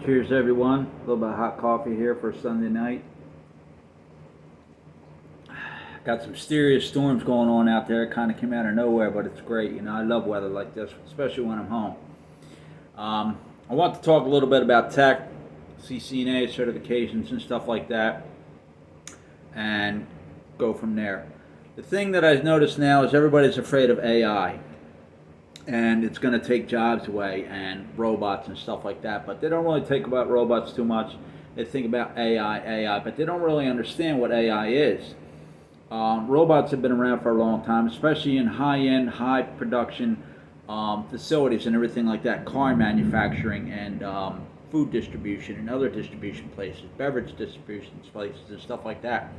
Cheers, everyone. A little bit of hot coffee here for Sunday night. Got some mysterious storms going on out there. It kind of came out of nowhere, but it's great. You know, I love weather like this, especially when I'm home. I want to talk a little bit about tech, CCNA certifications and stuff like that, and go from there. The thing that I've noticed now is everybody's afraid of AI. And it's going to take jobs away and robots and stuff like that. But they don't really think about robots too much. They think about AI, but they don't really understand what AI is. Robots have been around for a long time, especially in high-end, high-production facilities and everything like that, car manufacturing and food distribution and other distribution places, beverage distribution places and stuff like that.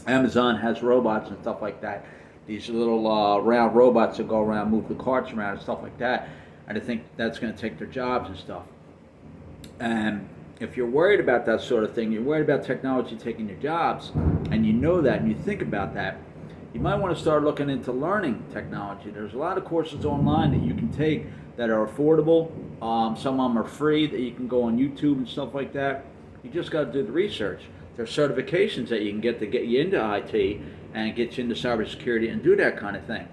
Amazon has robots and stuff like that. These little round robots that go around, move the carts around and stuff like that. And I think that's going to take their jobs and stuff. And if you're worried about that sort of thing, you're worried about technology taking your jobs, and you know that and you think about that, you might want to start looking into learning technology. There's a lot of courses online that you can take that are affordable. Some of them are free that you can go on YouTube and stuff like that. You just got to do the research. There's certifications that you can get to get you into IT and get you into cybersecurity and do that kind of thing.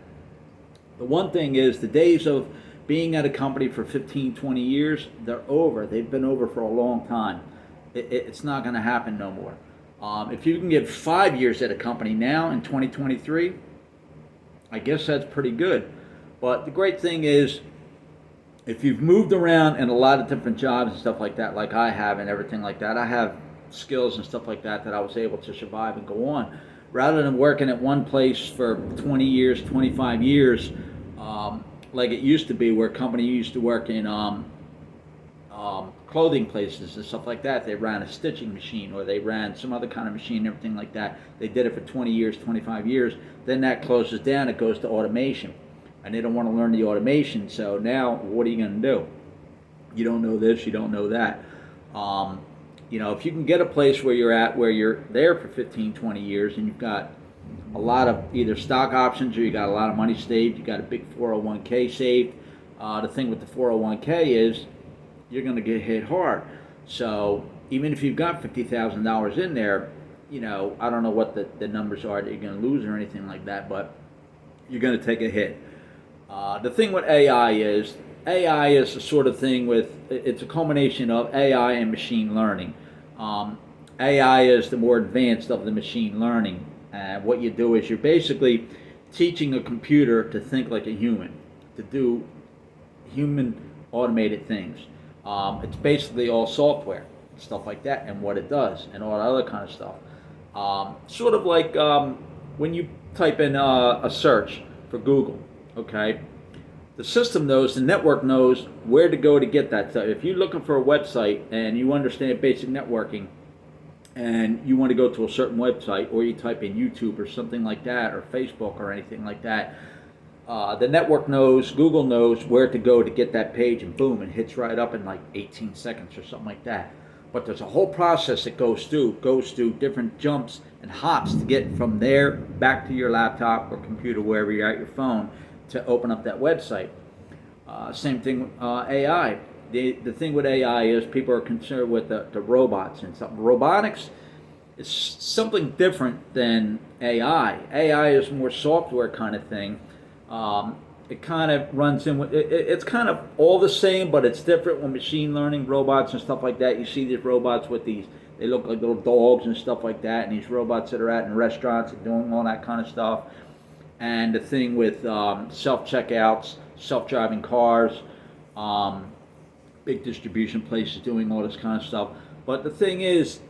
The one thing is the days of being at a company for 15, 20 years, they're over. They've been over for a long time. It's not going to happen no more. If you can get 5 years at a company now in 2023, I guess that's pretty good. But the great thing is, if you've moved around in a lot of different jobs and stuff like that, like I have and everything like that, I have skills and stuff like that that I was able to survive and go on. Rather than working at one place for 20 years, 25 years, like it used to be, where company used to work in clothing places and stuff like that. They ran a stitching machine, or they ran some other kind of machine, everything like that. They did it for 20 years, 25 years. Then that closes down. It goes to automation, and they don't want to learn the automation. So now, what are you going to do? You don't know this, you don't know that. You know, if you can get a place where you're there for 15, 20 years, and you've got a lot of either stock options, or you got a lot of money saved, you got a big 401k saved. The thing with the 401k is you're going to get hit hard. So even if you've got $50,000 in there, you know, I don't know what the numbers are that you're going to lose or anything like that, but you're going to take a hit. The thing with AI is the sort of thing it's a combination of AI and machine learning. AI is the more advanced of the machine learning. And what you do is you're basically teaching a computer to think like a human, to do human automated things. It's basically all software, stuff like that, and what it does, and all that other kind of stuff. Sort of like when you type in a search for Google, okay? The system knows, the network knows where to go to get that stuff. If you're looking for a website and you understand basic networking and you want to go to a certain website, or you type in YouTube or something like that, or Facebook or anything like that, the network knows, Google knows where to go to get that page, and boom, it hits right up in like 18 seconds or something like that. But there's a whole process that goes through different jumps and hops to get from there back to your laptop or computer, wherever you're at, your phone, to open up that website. Same thing with AI. The thing with AI is people are concerned with the robots and stuff. Robotics is something different than AI. AI is more software kind of thing. It kind of runs in with, it's kind of all the same, but it's different. When machine learning, robots and stuff like that, you see these robots with they look like little dogs and stuff like that, and these robots that are out in restaurants and doing all that kind of stuff. And the thing with self-checkouts, self-driving cars, big distribution places doing all this kind of stuff. But the thing is,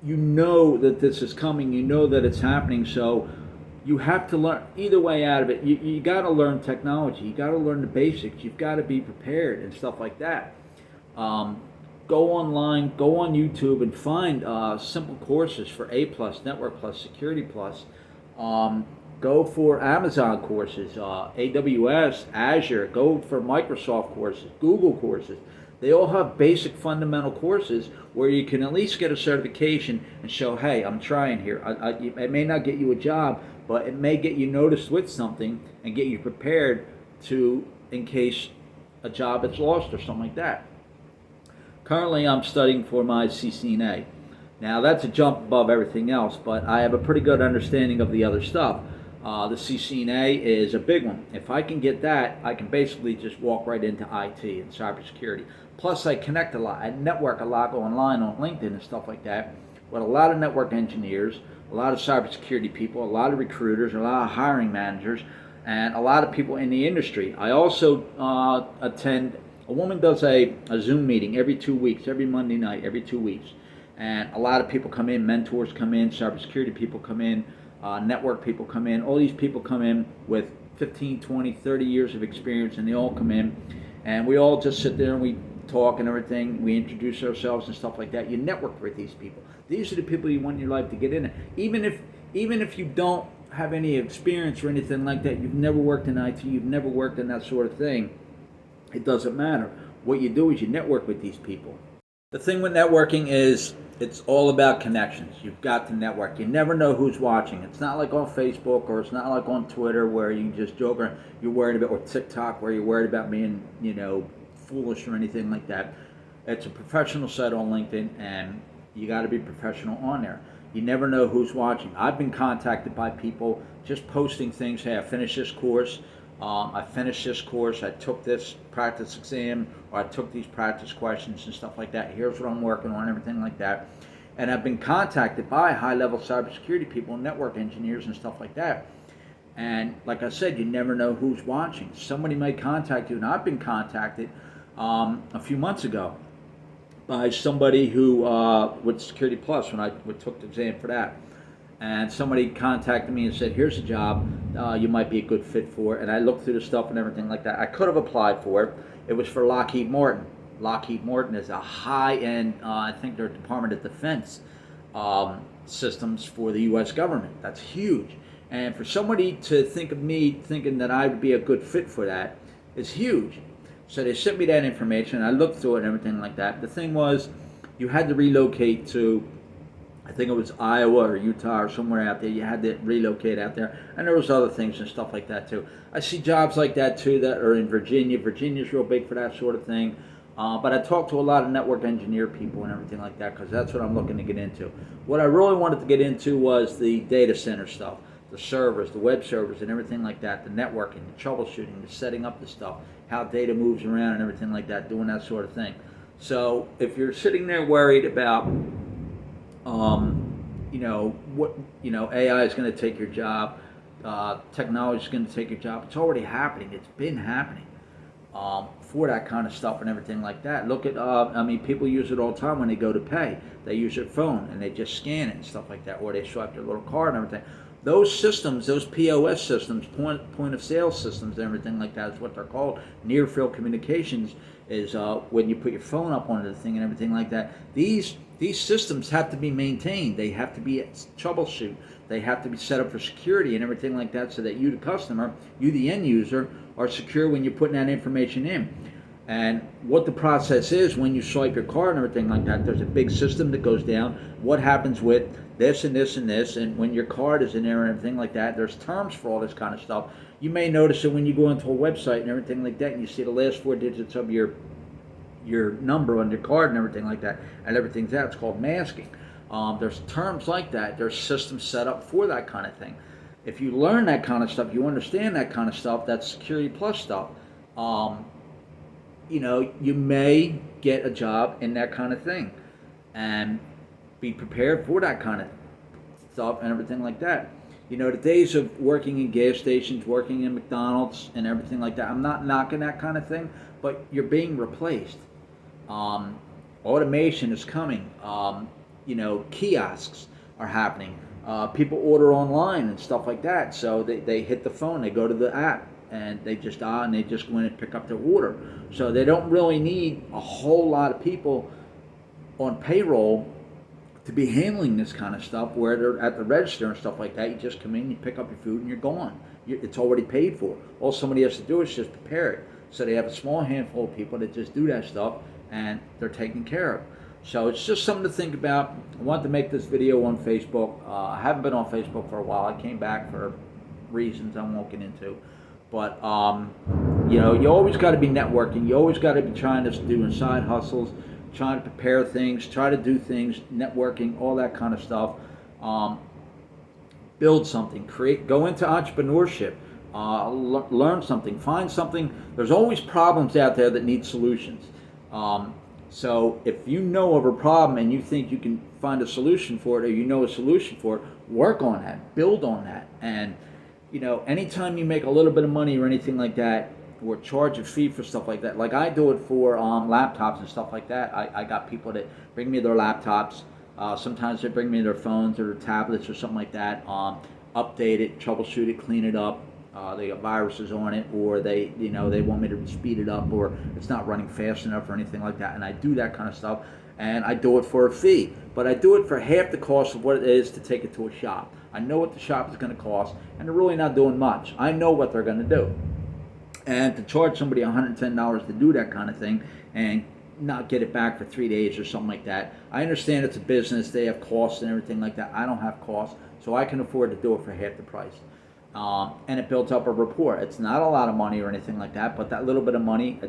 you know that this is coming, you know that it's happening, so you have to learn either way out of it. You got to learn technology, you got to learn the basics, you've got to be prepared and stuff like that. Go online, go on YouTube and find simple courses for A+, Network Plus, Security Plus. Go for Amazon courses, AWS, Azure. Go for Microsoft courses, Google courses. They all have basic fundamental courses where you can at least get a certification and show, hey, I'm trying here. It may not get you a job, but it may get you noticed with something and get you prepared in case a job is lost or something like that. Currently, I'm studying for my CCNA. Now, that's a jump above everything else, but I have a pretty good understanding of the other stuff. The CCNA is a big one. If I can get that, I can basically just walk right into IT and cybersecurity. Plus, I connect a lot. I network a lot online on LinkedIn and stuff like that with a lot of network engineers, a lot of cybersecurity people, a lot of recruiters, a lot of hiring managers, and a lot of people in the industry. I also attend, a woman does a Zoom meeting every 2 weeks, every Monday night, every 2 weeks. And a lot of people come in, mentors come in, cybersecurity people come in, network people come in. All these people come in with 15, 20, 30 years of experience, and they all come in. And we all just sit there and we talk and everything. We introduce ourselves and stuff like that. You network with these people. These are the people you want in your life to get in. Even if you don't have any experience or anything like that, you've never worked in IT, you've never worked in that sort of thing, it doesn't matter. What you do is you network with these people. The thing with networking is it's all about connections. You've got to network. You never know who's watching. It's not like on Facebook, or it's not like on Twitter where you just joke around. You're worried about, or TikTok where you're worried about being, foolish or anything like that. It's a professional site on LinkedIn, and you got to be professional on there. You never know who's watching. I've been contacted by people just posting things. Hey, I finished this course. I finished this course. I took this practice exam, or I took these practice questions and stuff like that. Here's what I'm working on, everything like that. And I've been contacted by high-level cybersecurity people, network engineers, and stuff like that. And like I said, you never know who's watching. Somebody may contact you, and I've been contacted a few months ago by somebody who, with Security Plus, when I took the exam for that. And somebody contacted me and said, here's a job you might be a good fit for. And I looked through the stuff and everything like that. I could have applied for it. It was for Lockheed Martin. Lockheed Martin is a high-end, I think they're Department of Defense systems for the U.S. government. That's huge. And for somebody to think of me thinking that I would be a good fit for that is huge. So they sent me that information. I looked through it and everything like that. The thing was, you had to relocate to, I think it was Iowa or Utah or somewhere out there. You had to relocate out there. And there was other things and stuff like that too. I see jobs like that too that are in Virginia. Virginia's real big for that sort of thing. But I talked to a lot of network engineer people and everything like that, because that's what I'm looking to get into. What I really wanted to get into was the data center stuff, the servers, the web servers and everything like that, the networking, the troubleshooting, the setting up the stuff, how data moves around and everything like that, doing that sort of thing. So if you're sitting there worried about AI is going to take your job, technology is going to take your job. It's already happening. It's been happening for that kind of stuff and everything like that. Look at, people use it all the time when they go to pay. They use their phone and they just scan it and stuff like that, or they swipe their little card and everything. Those systems, those POS systems, point of sale systems and everything like that is what they're called. Near field communications is when you put your phone up onto the thing and everything like that. These systems have to be maintained. They have to be troubleshoot. They have to be set up for security and everything like that, so that you, the customer, you, the end user, are secure when you're putting that information in. And what the process is when you swipe your card and everything like that, there's a big system that goes down. What happens with this and this and this, and when your card is in there and everything like that, there's terms for all this kind of stuff. You may notice it when you go into a website and everything like that, and you see the last 4 digits of your number on your card and everything like that, and everything's out. It's called masking. There's terms like that. There's systems set up for that kind of thing. If you learn that kind of stuff, you understand that kind of stuff, that's Security Plus stuff. You may get a job in that kind of thing, and be prepared for that kind of stuff and everything like that. The days of working in gas stations, working in McDonald's and everything like that, I'm not knocking that kind of thing, but you're being replaced. Automation is coming. Kiosks are happening. People order online and stuff like that, so they hit the phone, they go to the app, and they just go in and pick up their order. So they don't really need a whole lot of people on payroll to be handling this kind of stuff, where they're at the register and stuff like that. You just come in, you pick up your food, and you're gone. It's already paid for. All somebody has to do is just prepare it. So they have a small handful of people that just do that stuff, and they're taken care of. So it's just something to think about. I wanted to make this video on Facebook. I haven't been on Facebook for a while. I came back for reasons I won't get into. But, you always got to be networking. You always got to be trying to do side hustles try to prepare things, try to do things, networking, all that kind of stuff. Um, Build something, go into entrepreneurship, learn something, find something. There's always problems out there that need solutions. Um, so if you know of a problem and you think you can find a solution for it, or you know a solution for it, work on that, build on that. And anytime you make a little bit of money or anything like that, or charge a fee for stuff like that, like I do it for laptops and stuff like that. I got people that bring me their laptops. Sometimes they bring me their phones or their tablets or something like that. Update it, troubleshoot it, clean it up. They got viruses on it, or they want me to speed it up, or it's not running fast enough or anything like that. And I do that kind of stuff, and I do it for a fee. But I do it for half the cost of what it is to take it to a shop. I know what the shop is going to cost, and they're really not doing much. I know what they're going to do. And to charge somebody $110 to do that kind of thing and not get it back for 3 days or something like that. I understand it's a business, they have costs and everything like that. I don't have costs, so I can afford to do it for half the price. And it builds up a rapport. It's not a lot of money or anything like that, but that little bit of money,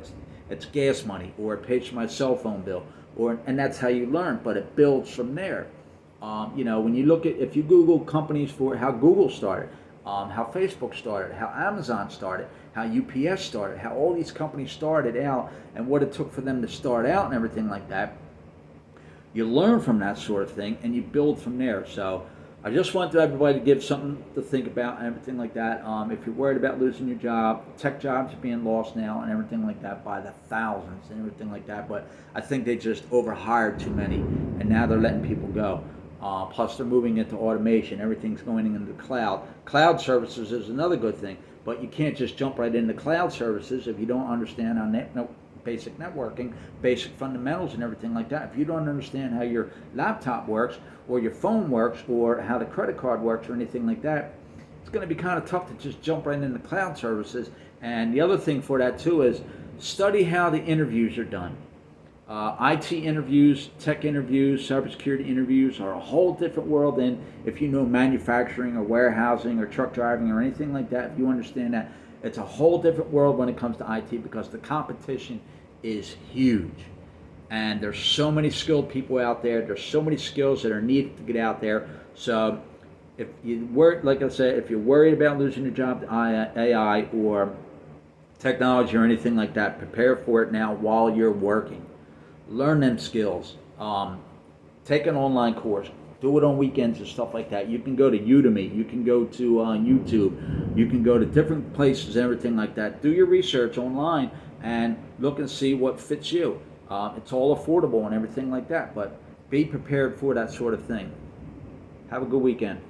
it's gas money, or it pays for my cell phone bill, and that's how you learn. But it builds from there. When you look at, if you Google companies for how Google started, how Facebook started, how Amazon started, how UPS started, how all these companies started out, and what it took for them to start out and everything like that. You learn from that sort of thing, and you build from there. So I just want everybody to give something to think about and everything like that. If you're worried about losing your job, tech jobs are being lost now and everything like that by the thousands and everything like that. But I think they just overhired too many, and now they're letting people go. Plus, they're moving into automation. Everything's going into the cloud. Cloud services is another good thing, but you can't just jump right into cloud services if you don't understand how basic networking, basic fundamentals and everything like that. If you don't understand how your laptop works, or your phone works, or how the credit card works or anything like that, it's going to be kind of tough to just jump right into cloud services. And the other thing for that too is study how the interviews are done. IT interviews, tech interviews, cybersecurity interviews are a whole different world than if you know manufacturing or warehousing or truck driving or anything like that. If you understand that, it's a whole different world when it comes to IT, because the competition is huge. And there's so many skilled people out there. There's so many skills that are needed to get out there. So if you like I said, if you're worried about losing your job to AI or technology or anything like that, prepare for it now while you're working. Learn them skills. Take an online course. Do it on weekends and stuff like that. You can go to Udemy. You can go to YouTube. You can go to different places and everything like that. Do your research online and look and see what fits you. It's all affordable and everything like that, but be prepared for that sort of thing. Have a good weekend.